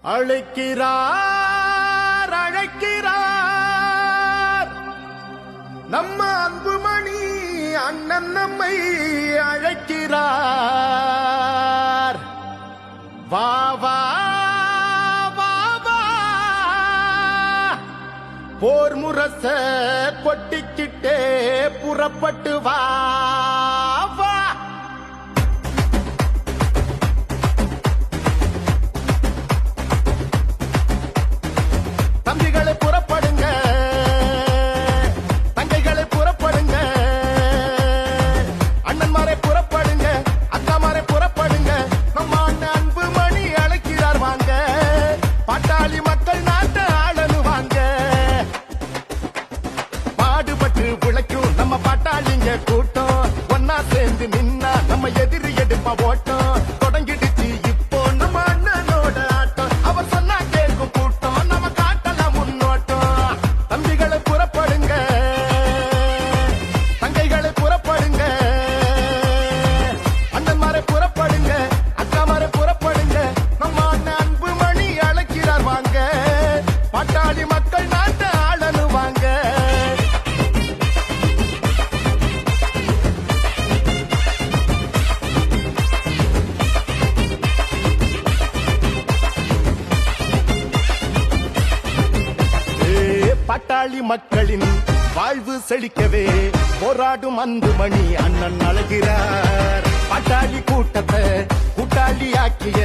அழைக்கிறார் அழைக்கிறார் நம்ம அன்புமணி அண்ணன் நம்மை அழைக்கிறார். வா வா வா வா போர் முரச கொட்டிக்கிட்டே புறப்பட்டு வா வா. தம்பிகளை புறப்படுங்க, தங்கைகளை புறப்படுங்க, அண்ணன்மாரை புறப்படுங்க, அக்காமாரை புறப்படுங்க. நம்ம அண்ணன் அன்புமணி அழைக்கிறார் வாங்க, பாட்டாளி மக்கள் நாட்டை ஆளனு வாங்க. பாடுபட்டு உழைக்கும் நம்ம பாட்டாளிங்க கூட்டம் ஒன்னா சேர்ந்து நின்னா நம்ம எதிரி எடுப்பா ஓட்டம். தொடங்கிடுச்சு இப்போ நம்ம அண்ணனோட ஆட்டம், அவர் சொன்னா கேட்கும் கூட்டம் நம்ம காட்டலாம் முன்னோட்டம். தம்பிகளை புறப்படுங்க, தங்கைகளை புறப்படுங்க, அண்ணன்மாரை புறப்படுங்க, அக்காமாரை புறப்படுங்க. நம்ம அண்ணன் அன்புமணி அழைக்கிறார் வாங்க, பாட்டாளி மக்கள் நாட்டை ஆளனு வாங்க. பாட்டாளி மக்களின் வாழ்வு செழிக்கவே போராடும் அன்புமணி அண்ணன் அழைக்கிறார். பாட்டாளி கூட்டத்தை கூட்டாளி ஆக்கிய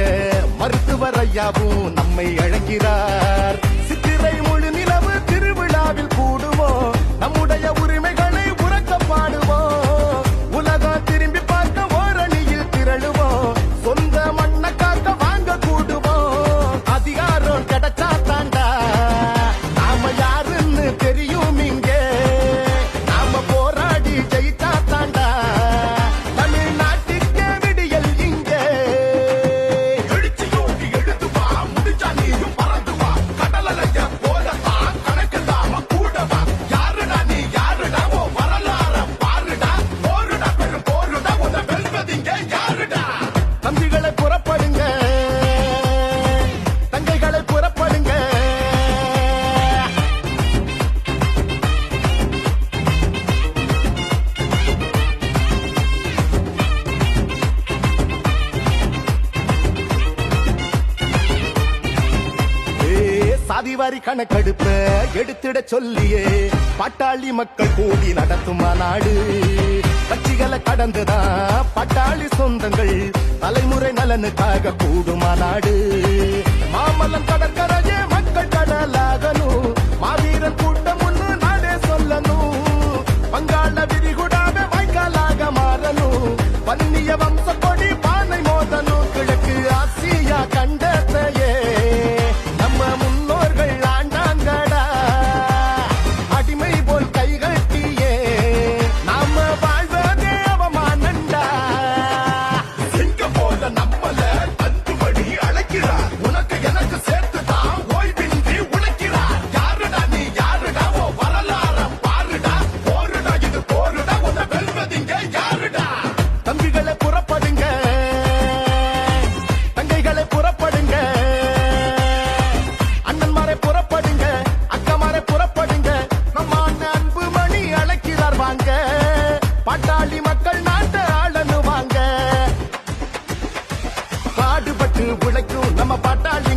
மருத்துவர் ஐயாவும் நம்மை அழைக்கிறார். சித்திரை முழு நிலவு திருவிழாவில் கூடுவோம், நம்முடைய உரிமைகளை உறக்க பாடுவோம். உலகம் திரும்பி பார்க்க ஓரணியில் திரளுவோம், சொந்த மண்ணை காக்க வாங்க கூடுவோம். அதிகாரம் கிடைச்சா தாண்டா நாம யாருன்னு தெரியும், இங்கே நாம போராடி ஜெயித்தா தாண்டா தமிழ்நாட்டுக்கே விடியல். இங்கே எழுச்சியோடு எழுது வா, முடிச்சா நீயும் பறந்து வா, கடலைய போலவா கணக்கில்லாம கூடவா. யாருடா நீ யாருடா, ஓ வரலாற பாருடா, போருடா பெரும் போருடா, உன்னை வெல்வதிங்க யாருடா. தம்பிகளை புறப்படுங்க, தங்கைகளை புறப்படுங்க, சாதிவாரி கணக்கெடுப்ப எடுத்திட சொல்லியே பாட்டாளி மக்கள் கூடி நடத்தும் மாநாடு. கட்சிகளை கடந்துதான் பாட்டாளி சொந்தங்கள் தலைமுறை நலனுக்காக கூடும் மாநாடு. மாமல்லம் கடற்கரையே மக்கள் கடலாகணும், மாவீரன் கூட்டம் ஒண்ணு நாடே சொல்லணும். வங்காள விரிகுடாவே வாய்க்காலாக மாறணும், பன்னிய வம்ச கொடி பானை மோதணும். கிழக்கு ஆசியா கண்டத்தையே நம்ம முன்னோர்கள் ஆண்டாங்கடா, அடிமை போல் கைகட்டியே நாம வாழ்வதே அவமானண்டா. சிங்க போல நம்மள அன்புமணி அழைக்கிறார், உனக்கு எனக்கு சேர்த்துதான் ஓய்வின்றி உழைக்கிறார். யாருடா நீ யாருடா, ஓ வரலாற பாருடா, போருடா இது போருடா, உன்னை வெல்வதிங்க யாருடா. தம்பிகளை புறப்படுங்க, தங்கைகளை புறப்படுங்க, அண்ணன்மாரை புறப்படுங்க, அக்காமாரை புறப்படுங்க. நம்ம அண்ணன் அன்புமணி அழைக்கிறார் வாங்க, பாட்டாளி மக்கள் நாட்டை ஆளனு வாங்க. பாடுபட்டு உழைக்கும் நம்ம பாட்டாளி